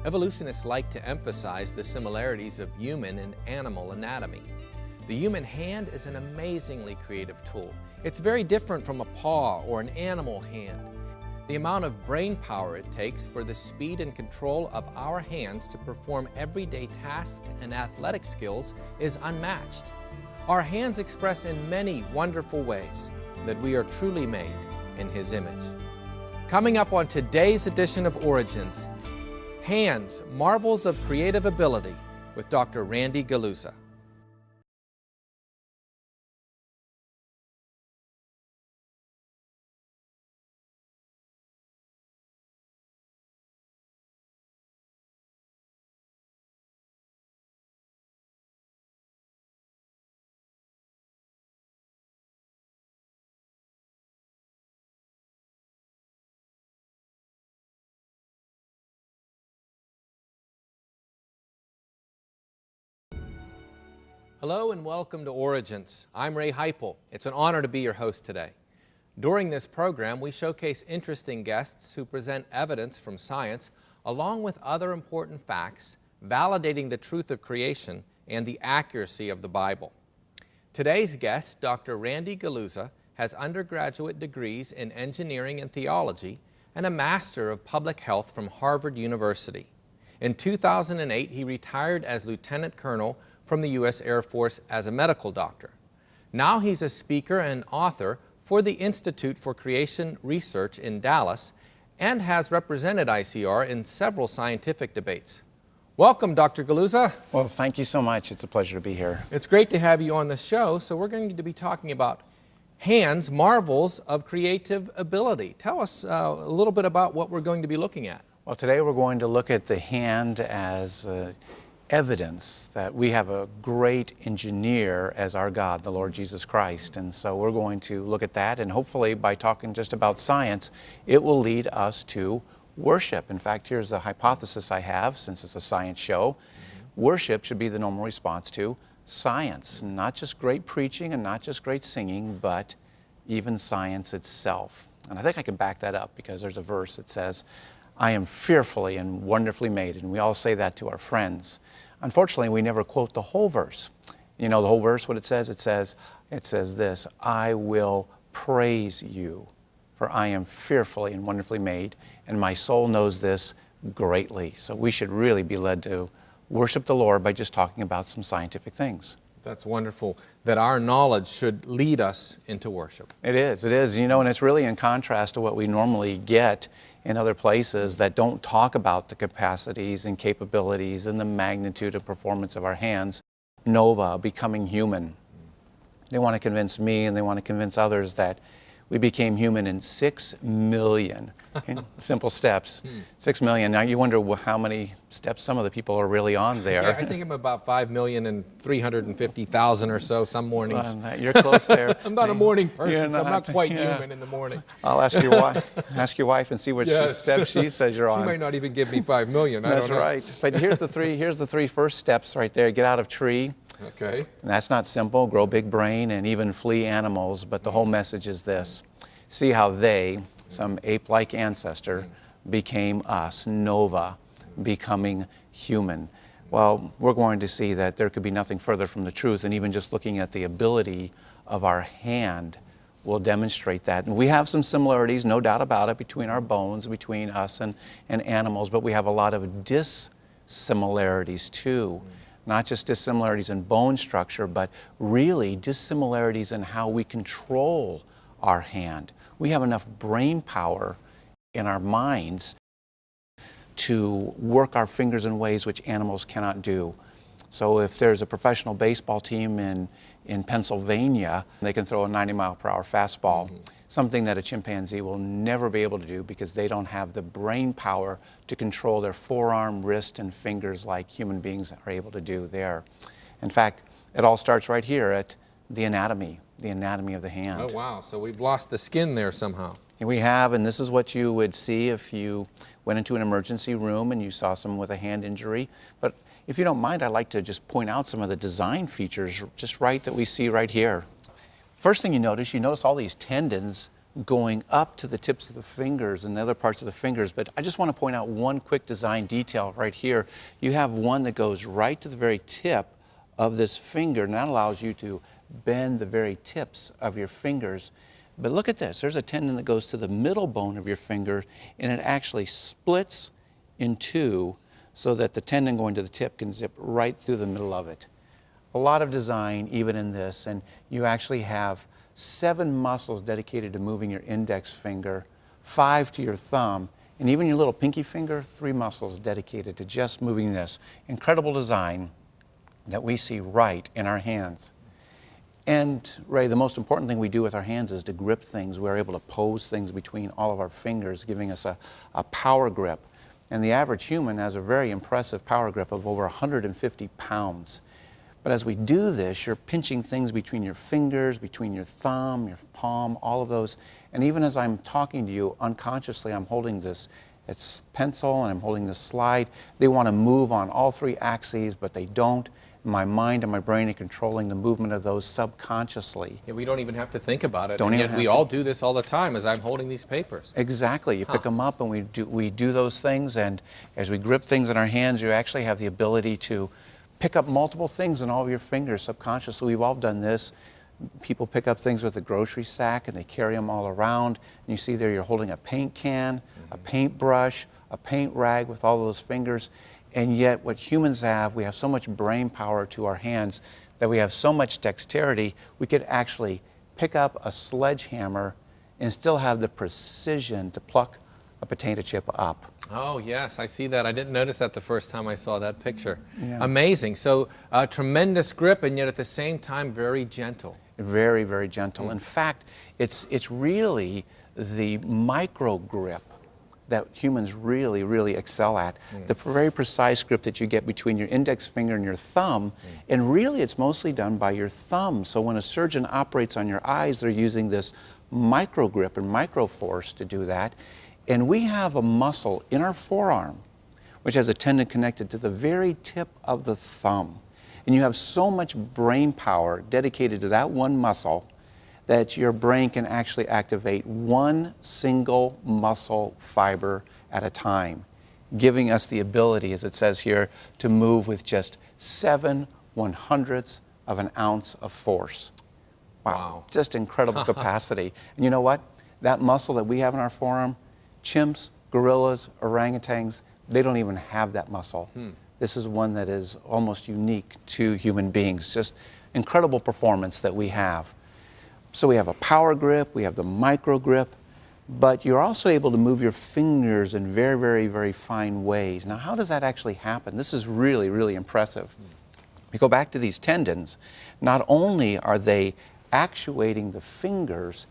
Evolutionists like to emphasize the similarities of human and animal anatomy. The human hand is an amazingly creative tool. It's very different from a paw or an animal hand. The amount of brain power it takes for the speed and control of our hands to perform everyday tasks and athletic skills is unmatched. Our hands express in many wonderful ways that we are truly made in His image. Coming up on today's edition of Origins, Hands, Marvels of Creative Ability with Dr. Randy Guliuzza. Hello and welcome to Origins. I'm Ray Heipel. It's an honor to be your host today. During this program, we showcase interesting guests who present evidence from science along with other important facts, validating the truth of creation and the accuracy of the Bible. Today's guest, Dr. Randy Guliuzza, has undergraduate degrees in engineering and theology and a Master of Public Health from Harvard University. In 2008, he retired as Lieutenant Colonel from the U.S. Air Force as a medical doctor. Now he's a speaker and author for the Institute for Creation Research in Dallas and has represented ICR in several scientific debates. Welcome, Dr. Guliuzza. Well, thank you so much. It's a pleasure to be here. It's great to have you on the show. So we're going to be talking about hands, marvels of creative ability. Tell us a little bit about what we're going to be looking at. Well, today we're going to look at the hand as evidence that we have a great engineer as our God, the Lord Jesus Christ. And so we're going to look at that, and hopefully by talking just about science, it will lead us to worship. In fact, here's a hypothesis I have, since it's a science show. Worship should be the normal response to science, not just great preaching and not just great singing, but even science itself. And I think I can back that up because there's a verse that says, I am fearfully and wonderfully made, and we all say that to our friends. Unfortunately, we never quote the whole verse. You know the whole verse, what it says? It says this, I will praise you, for I am fearfully and wonderfully made, and my soul knows this greatly. So we should really be led to worship the Lord by just talking about some scientific things. That's wonderful that our knowledge should lead us into worship. It is. You know, and it's really in contrast to what we normally get in other places that don't talk about the capacities and capabilities and the magnitude of performance of our hands. Nova, becoming human. They want to convince me and they want to convince others that we became human in 6 million simple steps. 6 million. Now you wonder how many steps some of the people are really on there. Yeah, I think I'm about 5,350,000 or so some mornings. You're close there. I'm not a morning person, so I'm not quite human in the morning. I'll ask your wife and see which step she says you're on. She might not even give me 5 million. That's right. But here's the three first steps right there. Get out of tree. Okay. And that's not simple. Grow big brain and even flee animals. But the whole message is this. See how they, some ape-like ancestor, became us, Nova, becoming human. Well, we're going to see that there could be nothing further from the truth, and even just looking at the ability of our hand will demonstrate that. And we have some similarities, no doubt about it, between our bones, between us and animals, but we have a lot of dissimilarities too. Not just dissimilarities in bone structure, but really dissimilarities in how we control our hand. We have enough brain power in our minds to work our fingers in ways which animals cannot do. So if there's a professional baseball team in Pennsylvania, they can throw a 90-mile-per-hour fastball, something that a chimpanzee will never be able to do because they don't have the brain power to control their forearm, wrist, and fingers like human beings are able to do there. In fact, it all starts right here at the anatomy of the hand. Oh, wow. So we've lost the skin there somehow. We have, and this is what you would see if you went into an emergency room and you saw someone with a hand injury. But if you don't mind, I'd like to just point out some of the design features that we see right here. First thing you notice all these tendons going up to the tips of the fingers and the other parts of the fingers. But I just want to point out one quick design detail right here. You have one that goes right to the very tip of this finger, and that allows you to bend the very tips of your fingers. But look at this. There's a tendon that goes to the middle bone of your finger, and it actually splits in two so that the tendon going to the tip can zip right through the middle of it. A lot of design even in this, and you actually have 7 muscles dedicated to moving your index finger, 5 to your thumb, and even your little pinky finger, 3 muscles dedicated to just moving this. Incredible design that we see right in our hands. And Ray, the most important thing we do with our hands is to grip things. We're able to pose things between all of our fingers, giving us a power grip. And the average human has a very impressive power grip of over 150 pounds. But as we do this, you're pinching things between your fingers, between your thumb, your palm, all of those. And even as I'm talking to you, unconsciously, I'm holding this, it's pencil, and I'm holding this slide. They want to move on all 3 axes, but they don't. My mind and my brain are controlling the movement of those subconsciously. Yeah, we don't even have to think about it. Don't and even yet have we to. all do this all the time as I'm holding these papers. Exactly. You pick them up and we do those things, and as we grip things in our hands, you actually have the ability to pick up multiple things in all of your fingers subconsciously. We've all done this. People pick up things with a grocery sack and they carry them all around. And you see there you're holding a paint can, a paintbrush, a paint rag with all those fingers. And yet what humans have, we have so much brain power to our hands that we have so much dexterity, we could actually pick up a sledgehammer and still have the precision to pluck a potato chip up. Oh, yes, I see that. I didn't notice that the first time I saw that picture. Yeah. Amazing. So tremendous grip, and yet at the same time very gentle. Very, very gentle. In fact, it's really the micro grip that humans really, really excel at. The very precise grip that you get between your index finger and your thumb, and really it's mostly done by your thumb. So when a surgeon operates on your eyes, they're using this micro grip and micro force to do that. And we have a muscle in our forearm which has a tendon connected to the very tip of the thumb. And you have so much brain power dedicated to that one muscle that your brain can actually activate one single muscle fiber at a time, giving us the ability, as it says here, to move with just 7/100ths of an ounce of force. Wow. Just incredible capacity. And you know what? That muscle that we have in our forearm, chimps, gorillas, orangutans, they don't even have that muscle. This is one that is almost unique to human beings. Just incredible performance that we have. So we have a power grip, we have the micro grip, but you're also able to move your fingers in very, very, very fine ways. Now, how does that actually happen? This is really, really impressive. We go back to these tendons. Not only are they actuating the fingers,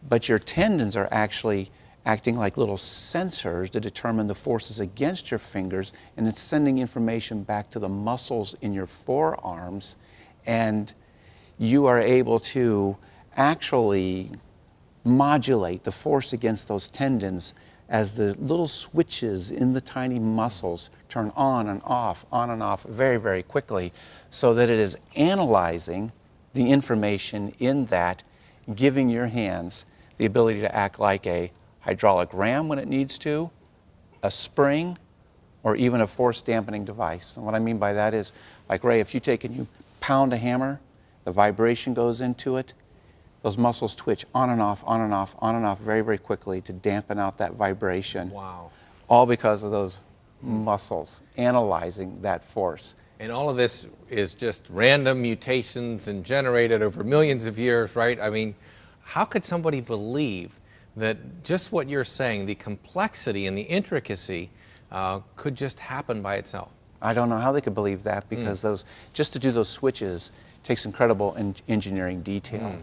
but your tendons are actually acting like little sensors to determine the forces against your fingers, and it's sending information back to the muscles in your forearms, and you are able to actually modulate the force against those tendons as the little switches in the tiny muscles turn on and off very, very quickly, so that it is analyzing the information in that, giving your hands the ability to act like a hydraulic ram when it needs to, a spring, or even a force dampening device. And what I mean by that is, like Ray, if you take and you pound a hammer, the vibration goes into it, those muscles twitch on and off, on and off, on and off very, very quickly to dampen out that vibration. Wow. All because of those muscles analyzing that force. And all of this is just random mutations and generated over millions of years, right? I mean, how could somebody believe that just what you're saying, the complexity and the intricacy, could just happen by itself? I don't know how they could believe that, because just to do those switches takes incredible engineering detail.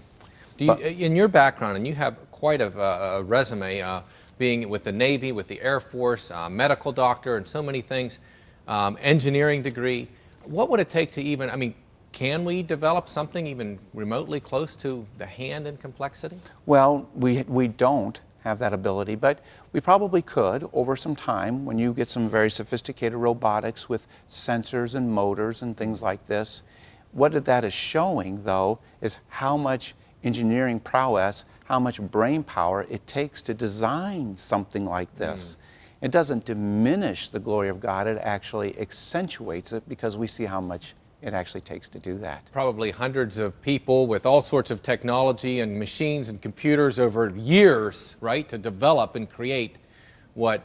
In your background, and you have quite a resume, being with the Navy, with the Air Force, medical doctor, and so many things, engineering degree, what would it take to even, I mean, can we develop something even remotely close to the hand in complexity? Well, we don't have that ability, but we probably could over some time when you get some very sophisticated robotics with sensors and motors and things like this. What that is showing, though, is how much engineering prowess how much brain power it takes to design something like this. It doesn't diminish the glory of God, it actually accentuates it because we see how much it actually takes to do that. Probably hundreds of people with all sorts of technology and machines and computers over years, right, to develop and create what,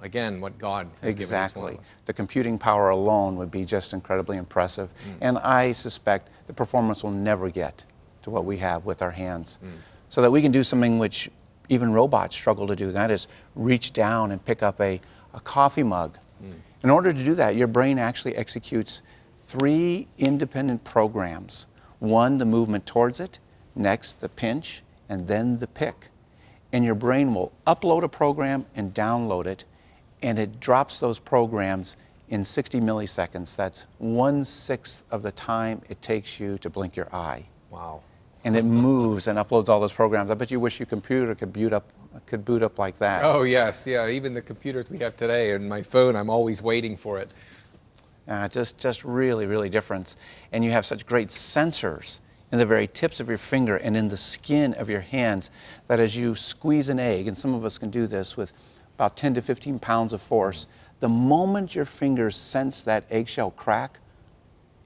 again, what God has given each one Exactly. of us. The computing power alone would be just incredibly impressive. And I suspect the performance will never get to what we have with our hands. So that we can do something which even robots struggle to do, and that is reach down and pick up a coffee mug. In order to do that, your brain actually executes 3 independent programs. One, the movement towards it, next the pinch, and then the pick. And your brain will upload a program and download it, and it drops those programs in 60 milliseconds. That's 1/6 of the time it takes you to blink your eye. Wow. And it moves and uploads all those programs. I bet you wish your computer could boot up like that. Oh, yes, yeah, even the computers we have today and my phone, I'm always waiting for it. Just really, really different. And you have such great sensors in the very tips of your finger and in the skin of your hands that as you squeeze an egg, and some of us can do this with about 10 to 15 pounds of force, the moment your fingers sense that eggshell crack,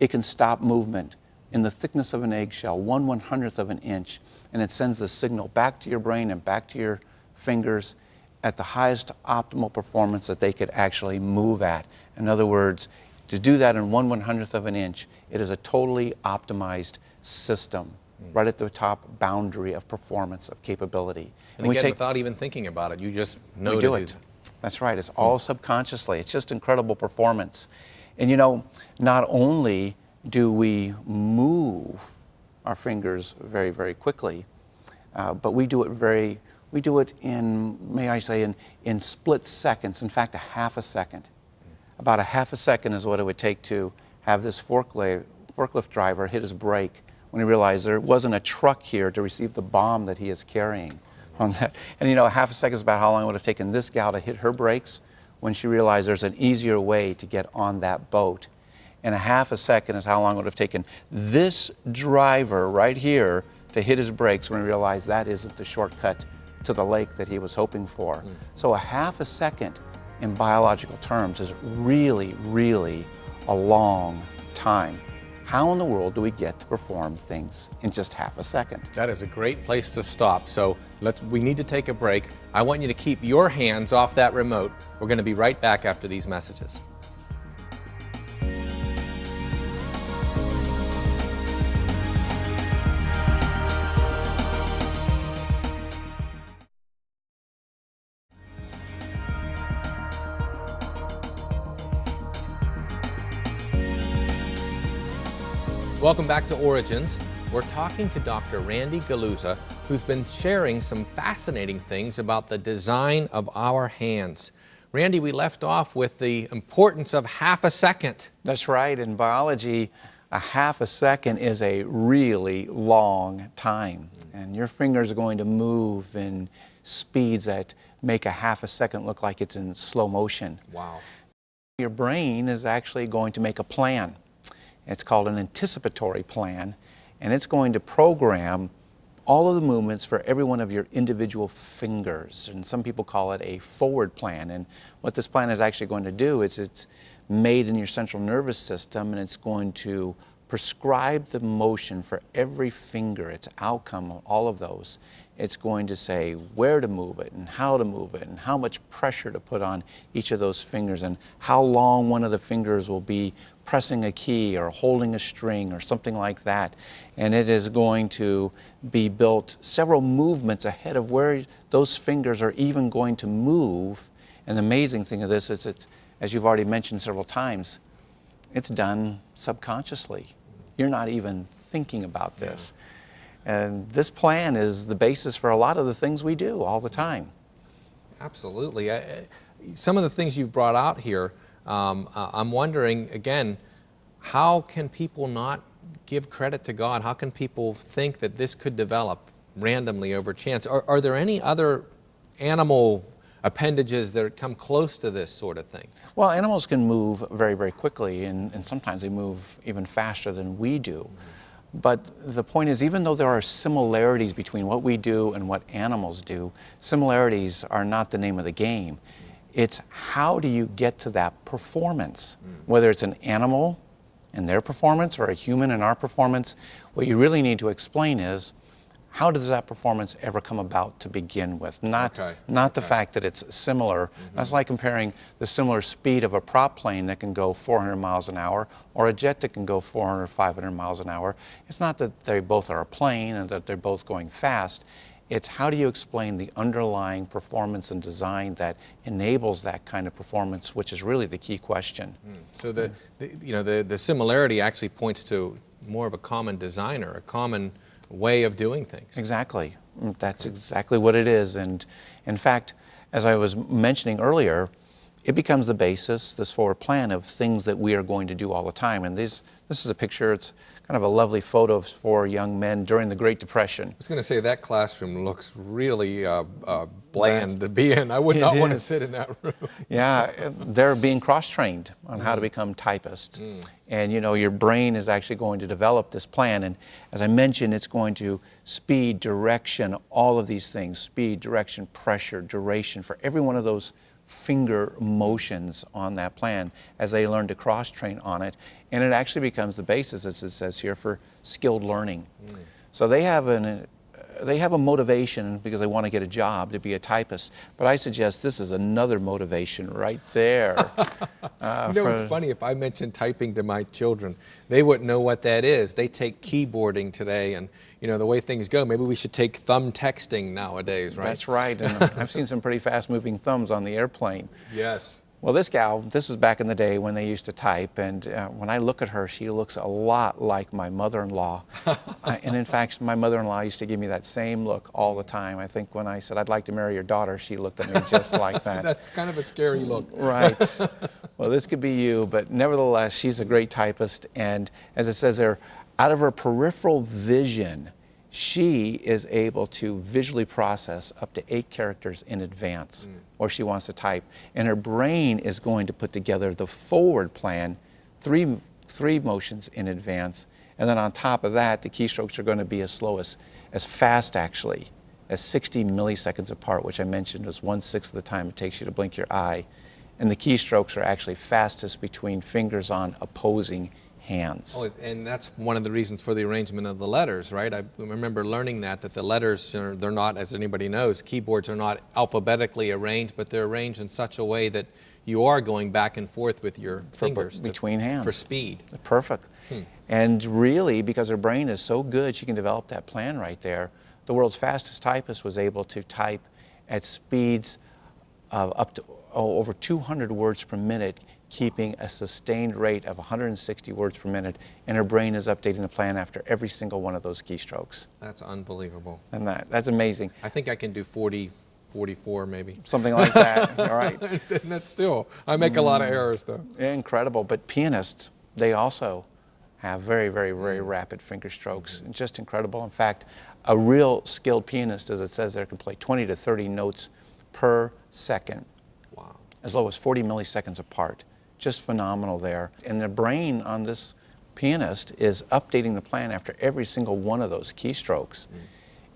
it can stop movement in the thickness of an eggshell, 1/100th of an inch, and it sends the signal back to your brain and back to your fingers at the highest optimal performance that they could actually move at. In other words, to do that in 1/100th of an inch, it is a totally optimized system, right at the top boundary of performance, of capability. And again, without even thinking about it, you just know to do it. That's right, it's all subconsciously. It's just incredible performance. And you know, not only do we move our fingers very, very quickly, but we do it in, may I say, in split seconds, in fact, a half a second. About a half a second is what it would take to have this forklift driver hit his brake when he realized there wasn't a truck here to receive the bomb that he is carrying on that. And you know, a half a second is about how long it would have taken this gal to hit her brakes when she realized there's an easier way to get on that boat. And a half a second is how long it would have taken this driver right here to hit his brakes when he realized that isn't the shortcut to the lake that he was hoping for. So a half a second in biological terms is really, really a long time. How in the world do we get to perform things in just half a second? That is a great place to stop. So we need to take a break. I want you to keep your hands off that remote. We're going to be right back after these messages. Welcome back to Origins. We're talking to Dr. Randy Galuza, who's been sharing some fascinating things about the design of our hands. Randy, we left off with the importance of half a second. That's right. In biology, a half a second is a really long time. And your fingers are going to move in speeds that make a half a second look like it's in slow motion. Wow. Your brain is actually going to make a plan. It's called an anticipatory plan, and it's going to program all of the movements for every one of your individual fingers. And some people call it a forward plan. And what this plan is actually going to do is it's made in your central nervous system, and it's going to prescribe the motion for every finger, its outcome of all of those. It's going to say where to move it and how to move it and how much pressure to put on each of those fingers and how long one of the fingers will be pressing a key or holding a string or something like that. And it is going to be built several movements ahead of where those fingers are even going to move. And the amazing thing of this is it's, as you've already mentioned several times, it's done subconsciously. You're not even thinking about this. And this plan is the basis for a lot of the things we do all the time. Absolutely. Some of the things you've brought out here, I'm wondering, again, how can people not give credit to God? How can people think that this could develop randomly over chance? Are there any other animal appendages that come close to this sort of thing? Well, animals can move very, very quickly, and sometimes they move even faster than we do. But the point is, even though there are similarities between what we do and what animals do, similarities are not the name of the game. It's how do you get to that performance? Whether it's an animal and their performance or a human and our performance, what you really need to explain is, how does that performance ever come about to begin with? Not the fact that it's similar. That's like comparing the similar speed of a prop plane that can go 400 miles an hour or a jet that can go 400, 500 miles an hour. It's not that they both are a plane and that they're both going fast. It's how do you explain the underlying performance and design that enables that kind of performance, which is really the key question. So the similarity actually points to more of a common designer, a common way of doing things. Exactly. That's exactly what it is. And in fact, as I was mentioning earlier, it becomes the basis, this forward plan, of things that we are going to do all the time. And this is a picture, it's kind of a lovely photo of 4 young men during the Great Depression. I was going to say that classroom looks really bland to be in. I would not want to sit in that room. Yeah, they're being cross-trained on how to become typists. And you know, your brain is actually going to develop this plan. And as I mentioned, it's going to speed, direction, all of these things, speed, direction, pressure, duration, for every one of those finger motions on that plan as they learn to cross-train on it. And it actually becomes the basis, as it says here, for skilled learning. So they have a motivation because they want to get a job to be a typist. But I suggest this is another motivation right there. You know, it's funny, if I mention typing to my children, they wouldn't know what that is. They take keyboarding today, and you know, the way things go, maybe we should take thumb texting nowadays, right? That's right, and I've seen some pretty fast-moving thumbs on the airplane. Yes. Well, this gal, this was back in the day when they used to type, and when I look at her, she looks a lot like my mother-in-law. And in fact, my mother-in-law used to give me that same look all the time. I think when I said, "I'd like to marry your daughter," she looked at me just like that. That's kind of a scary look. Right. Well, this could be you, but nevertheless, she's a great typist, and as it says there, out of her peripheral vision, she is able to visually process up to 8 characters in advance, or she wants to type. And her brain is going to put together the forward plan, three motions in advance. And then on top of that, the keystrokes are going to be as slow as fast actually, as 60 milliseconds apart, which I mentioned was 1/6 of the time it takes you to blink your eye. And the keystrokes are actually fastest between fingers on opposing hands. Oh, and that's one of the reasons for the arrangement of the letters, right? I remember learning that the letters, they're not, as anybody knows, keyboards are not alphabetically arranged, but they're arranged in such a way that you are going back and forth with your fingers between hands for speed. Perfect. And really, because her brain is so good, she can develop that plan right there. The world's fastest typist was able to type at speeds of up to over 200 words per minute, keeping a sustained rate of 160 words per minute, and her brain is updating the plan after every single one of those keystrokes. That's unbelievable. And that's amazing. I think I can do 40, 44 maybe. Something like that, all right. And that's still, I make a lot of errors though. Incredible, but pianists, they also have very, very, very rapid finger strokes. Just incredible. In fact, a real skilled pianist, as it says there, can play 20 to 30 notes per second. Wow. As low as 40 milliseconds apart. Just phenomenal there. And the brain on this pianist is updating the plan after every single one of those keystrokes.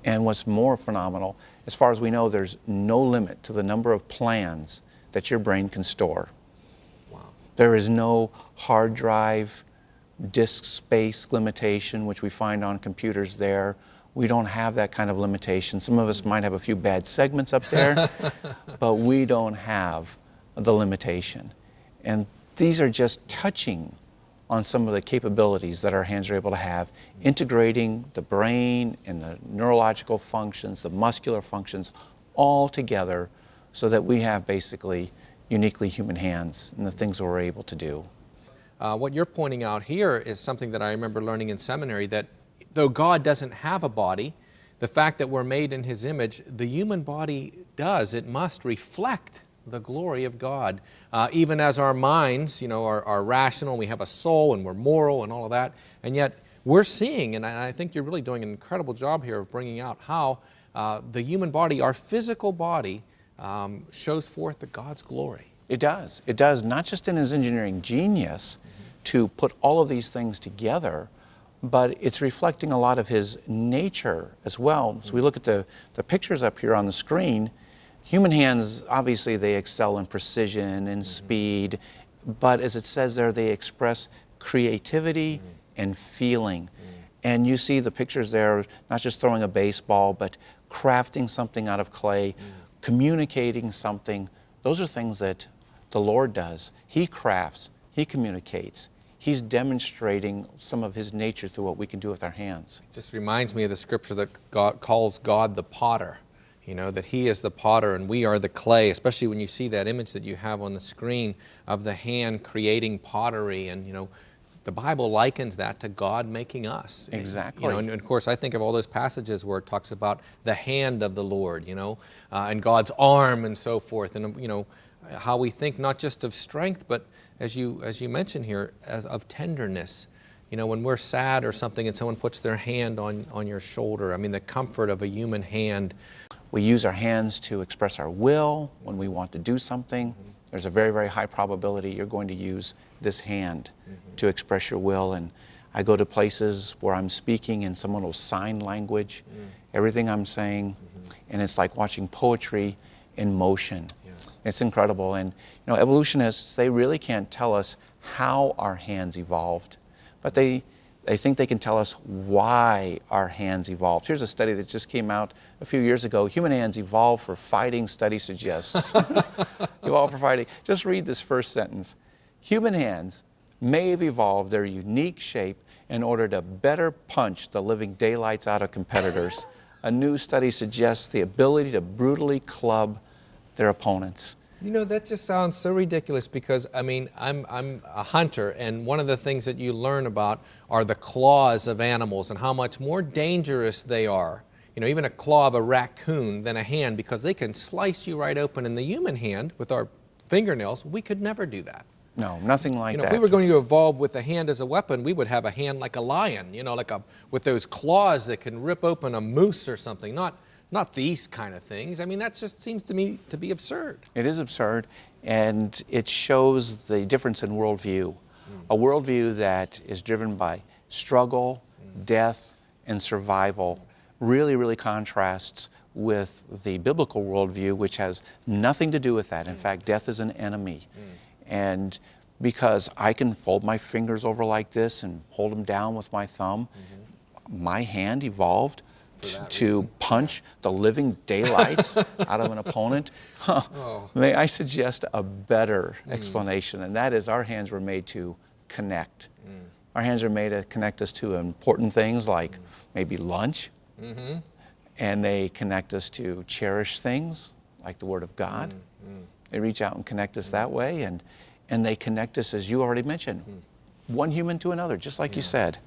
And what's more phenomenal, as far as we know, there's no limit to the number of plans that your brain can store. Wow. There is no hard drive, disk space limitation, which we find on computers there. We don't have that kind of limitation. Some of us might have a few bad segments up there, but we don't have the limitation. And these are just touching on some of the capabilities that our hands are able to have, integrating the brain and the neurological functions, the muscular functions, all together so that we have basically uniquely human hands and the things that we're able to do. What you're pointing out here is something that I remember learning in seminary, that though God doesn't have a body, the fact that we're made in His image, the human body does. It must reflect the glory of God. Even as our minds, are rational, we have a soul and we're moral and all of that, and yet we're seeing, and I think you're really doing an incredible job here of bringing out how the human body, our physical body, shows forth the God's glory. It does. It does, not just in His engineering genius to put all of these things together, but it's reflecting a lot of his nature as well. So we look at the pictures up here on the screen. Human hands, obviously, they excel in precision and speed, but as it says there, they express creativity and feeling. And you see the pictures there, not just throwing a baseball, but crafting something out of clay, communicating something. Those are things that the Lord does. He crafts, He communicates. He's demonstrating some of His nature through what we can do with our hands. It just reminds me of the scripture that God calls God the potter. You know, that He is the potter and we are the clay, especially when you see that image that you have on the screen of the hand creating pottery. And, you know, the Bible likens that to God making us. Exactly. You know, and of course, I think of all those passages where it talks about the hand of the Lord, you know, and God's arm and so forth. And, you know, how we think not just of strength, but as you mentioned here, of tenderness. You know, when we're sad or something and someone puts their hand on your shoulder, I mean, the comfort of a human hand. We use our hands to express our will when we want to do something. There's a very, very high probability you're going to use this hand to express your will. And I go to places where I'm speaking and someone will sign language, everything I'm saying, and it's like watching poetry in motion. Yes. It's incredible. And you know, evolutionists, they really can't tell us how our hands evolved, but they think they can tell us why our hands evolved. Here's a study that just came out a few years ago. Human hands evolved for fighting, study suggests. Evolved for fighting. Just read this first sentence. Human hands may have evolved their unique shape in order to better punch the living daylights out of competitors. A new study suggests the ability to brutally club their opponents. You know, that just sounds so ridiculous because, I mean, I'm a hunter, and one of the things that you learn about are the claws of animals and how much more dangerous they are. You know, even a claw of a raccoon than a hand, because they can slice you right open. In the human hand, with our fingernails, we could never do that. No, nothing like You know, that. if we were going to evolve with the hand as a weapon, we would have a hand like a lion, you know, with those claws that can rip open a moose or something, not these kind of things. I mean, that just seems to me to be absurd. It is absurd, and it shows the difference in worldview. A worldview that is driven by struggle, death, and survival really, really contrasts with the biblical worldview, which has nothing to do with that. In fact, death is an enemy. And because I can fold my fingers over like this and hold them down with my thumb, my hand evolved to punch the living daylights out of an opponent. May I suggest a better explanation, and that is our hands were made to connect. Our hands are made to connect us to important things like maybe lunch, and they connect us to cherish things like the Word of God. They reach out and connect us that way, and they connect us, as you already mentioned, one human to another, just like you said.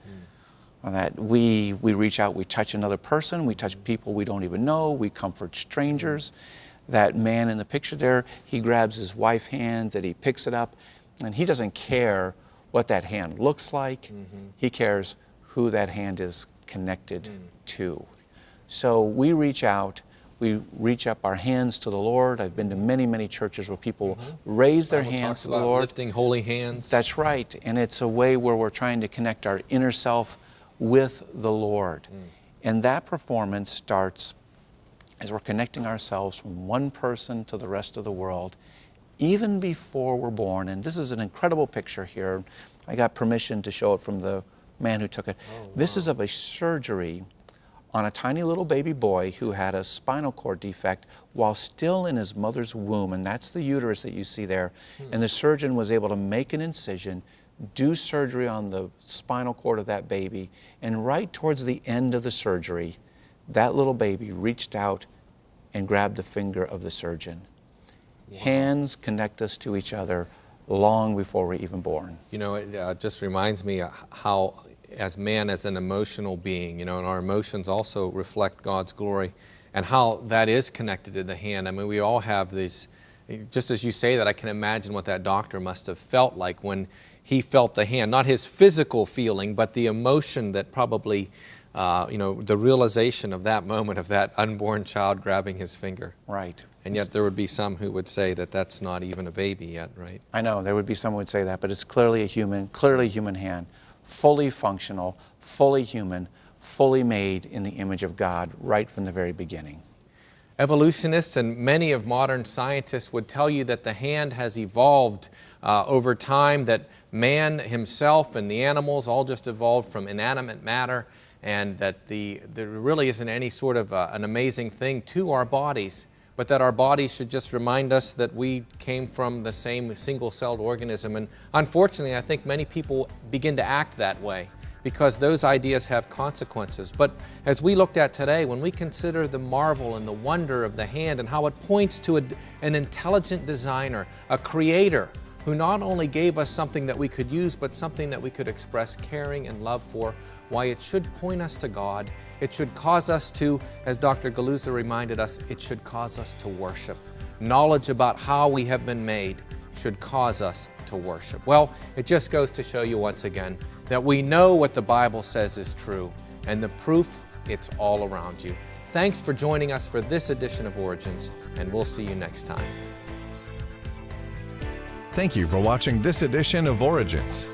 That we reach out, we touch another person, we touch people we don't even know, we comfort strangers. That man in the picture there, he grabs his wife's hand and he picks it up, and he doesn't care what that hand looks like. He cares who that hand is connected to. So we reach out, we reach up our hands to the Lord. I've been to many, many churches where people raise their hands to the Lord. Lifting holy hands. That's right, and it's a way where we're trying to connect our inner self with the Lord. And that performance starts as we're connecting ourselves from one person to the rest of the world, even before we're born. And this is an incredible picture here. I got permission to show it from the man who took it. Oh, wow. This is of a surgery on a tiny little baby boy who had a spinal cord defect while still in his mother's womb, and that's the uterus that you see there. And the surgeon was able to make an incision, do surgery on the spinal cord of that baby, and right towards the end of the surgery, that little baby reached out and grabbed the finger of the surgeon. Wow. Hands connect us to each other long before we're even born. You know, it just reminds me how, as man, as an emotional being, you know, and our emotions also reflect God's glory, and how that is connected to the hand. I mean, we all have these, just as you say that, I can imagine what that doctor must have felt like when he felt the hand, not his physical feeling, but the emotion that probably, you know, the realization of that moment of that unborn child grabbing his finger. Right. And yet there would be some who would say that that's not even a baby yet, right? I know, there would be some who would say that, but it's clearly a human hand, fully functional, fully human, fully made in the image of God right from the very beginning. Evolutionists and many of modern scientists would tell you that the hand has evolved over time, that man himself and the animals all just evolved from inanimate matter, and that there really isn't any sort of an amazing thing to our bodies, but that our bodies should just remind us that we came from the same single-celled organism. And unfortunately, I think many people begin to act that way, because those ideas have consequences. But as we looked at today, when we consider the marvel and the wonder of the hand and how it points to an intelligent designer, a creator, who not only gave us something that we could use, but something that we could express caring and love for, why it should point us to God. It should cause us to, as Dr. Galuza reminded us, it should cause us to worship. Knowledge about how we have been made should cause us to worship. Well, it just goes to show you once again that we know what the Bible says is true, and the proof, it's all around you. Thanks for joining us for this edition of Origins, and we'll see you next time. Thank you for watching this edition of Origins.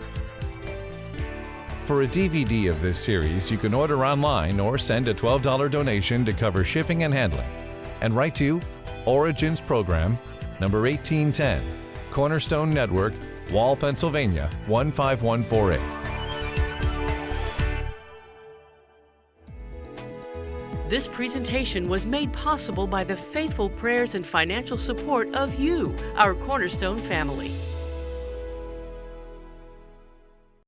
For a DVD of this series, you can order online or send a $12 donation to cover shipping and handling. And write to Origins Program, number 1810, Cornerstone Network, Wall, Pennsylvania, 15148. This presentation was made possible by the faithful prayers and financial support of you, our Cornerstone family.